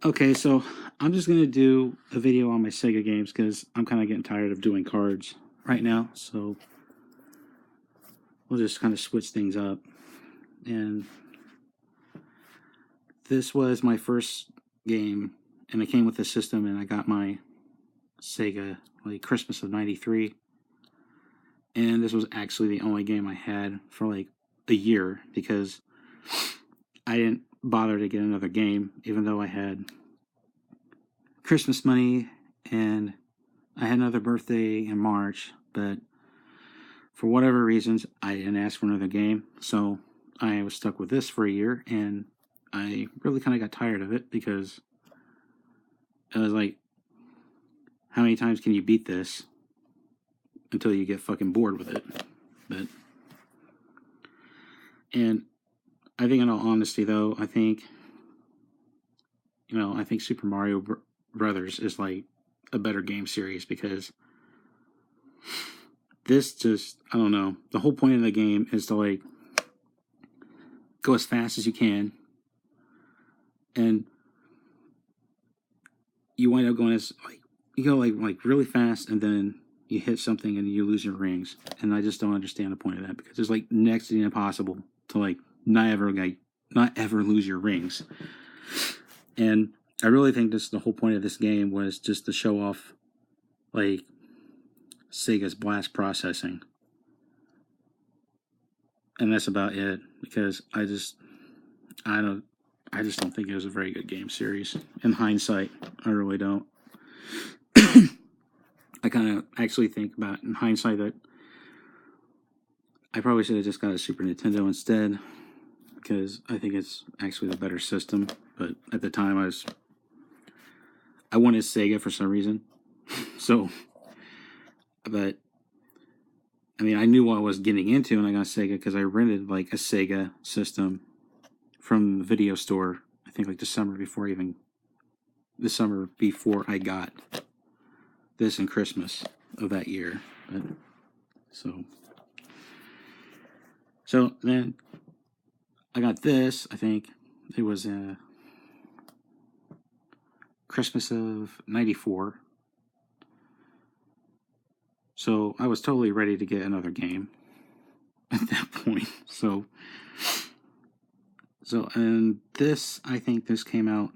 Okay, so I'm just gonna do a video on my Sega games because I'm kind of getting tired of doing cards right now. So we'll just kind of switch things up. And this was my first game, and it came with the system, and I got my Sega like Christmas of '93. And this was actually the only game I had for like a year because I didn't bother to get another game, even though I had Christmas money and I had another birthday in March, but for whatever reasons, I didn't ask for another game. So I was stuck with this for a year, and I really kind of got tired of it because I was like, how many times can you beat this until you get fucking bored with it? But, and I think, in all honesty, though, I think Super Mario Brothers is like a better game series because this just, I don't know. The whole point of the game is to like go as fast as you can, and you wind up going as like you go like really fast, and then you hit something and you lose your rings. And I just don't understand the point of that because it's like next to impossible to like not ever lose your rings. And I really think the whole point of this game was just to show off like Sega's blast processing. And that's about it because I just don't think it was a very good game series. In hindsight, I really don't. I kind of actually think about in hindsight that I probably should have just got a Super Nintendo instead because I think it's actually the better system. But at the time, I wanted Sega for some reason. So, but I mean, I knew what I was getting into when I got Sega because I rented like a Sega system from the video store. I think like the summer before I got this and Christmas of that year. But, so then I got this. I think it was Christmas of '94. So I was totally ready to get another game at that point. So and this, I think this came out.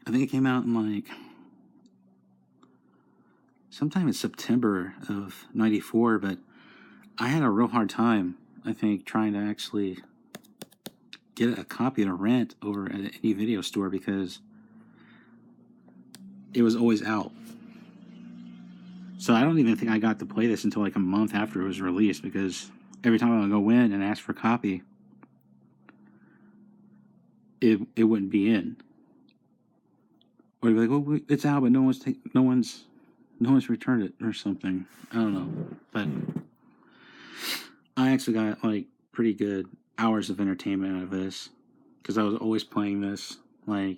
I think it came out in like sometime in September of '94. But I had a real hard time, I think, trying to actually get a copy to rent over at any video store because it was always out. So I don't even think I got to play this until like a month after it was released because every time I would go in and ask for a copy, it wouldn't be in. Or it'd be like, well, it's out, but no one's returned it or something. I don't know, but I actually got like pretty good hours of entertainment out of this because I was always playing this like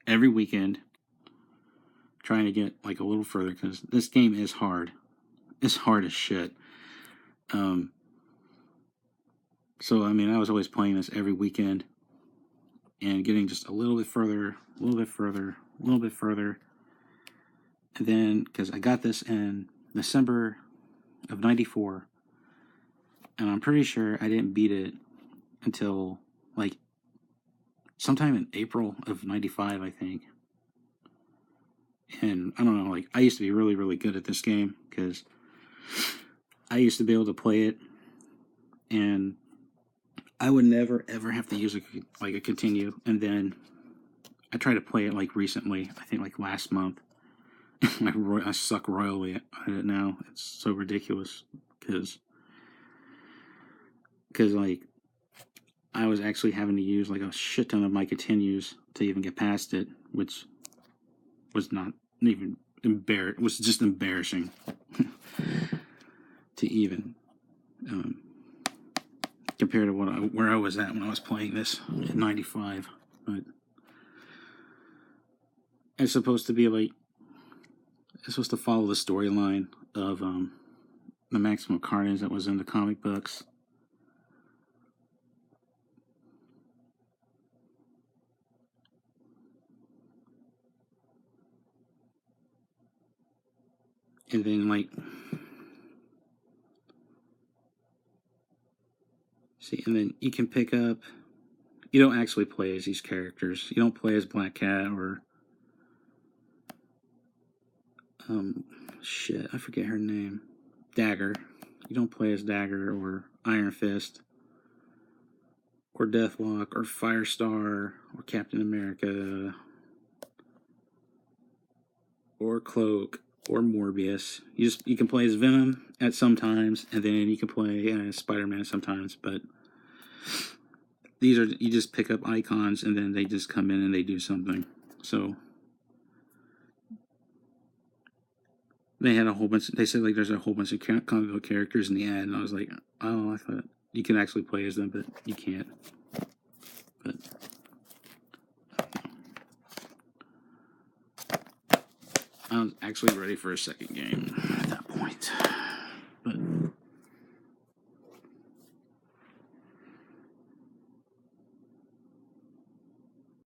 every weekend, trying to get like a little further because this game is hard. It's hard as shit. So I mean, I was always playing this every weekend and getting just a little bit further, a little bit further, a little bit further. And then, because I got this in December of '94, and I'm pretty sure I didn't beat it until like sometime in April of '95, I think. And I don't know, like I used to be really, really good at this game because I used to be able to play it, and I would never ever have to use a continue. And then I tried to play it like recently, I think like last month. I suck royally at it now. It's so ridiculous because like I was actually having to use like a shit ton of my continues to even get past it, which was not even was just embarrassing to even compared to where I was at when I was playing this in '95. But it's supposed to be like it's supposed to follow the storyline of the Maximum Carnage that was in the comic books. And then, like, see, and then you can pick up, you don't actually play as these characters. You don't play as Black Cat or, shit, I forget her name. Dagger. You don't play as Dagger or Iron Fist or Deathlock or Firestar or Captain America or Cloak or Morbius. You can play as Venom at some times, and then you can play as Spider-Man sometimes, but these are, you just pick up icons and then they just come in and they do something. So they had a whole bunch, they said like there's a whole bunch of comic book characters in the ad, and I was like, oh, I thought you can actually play as them, but you can't. But I was actually ready for a second game at that point.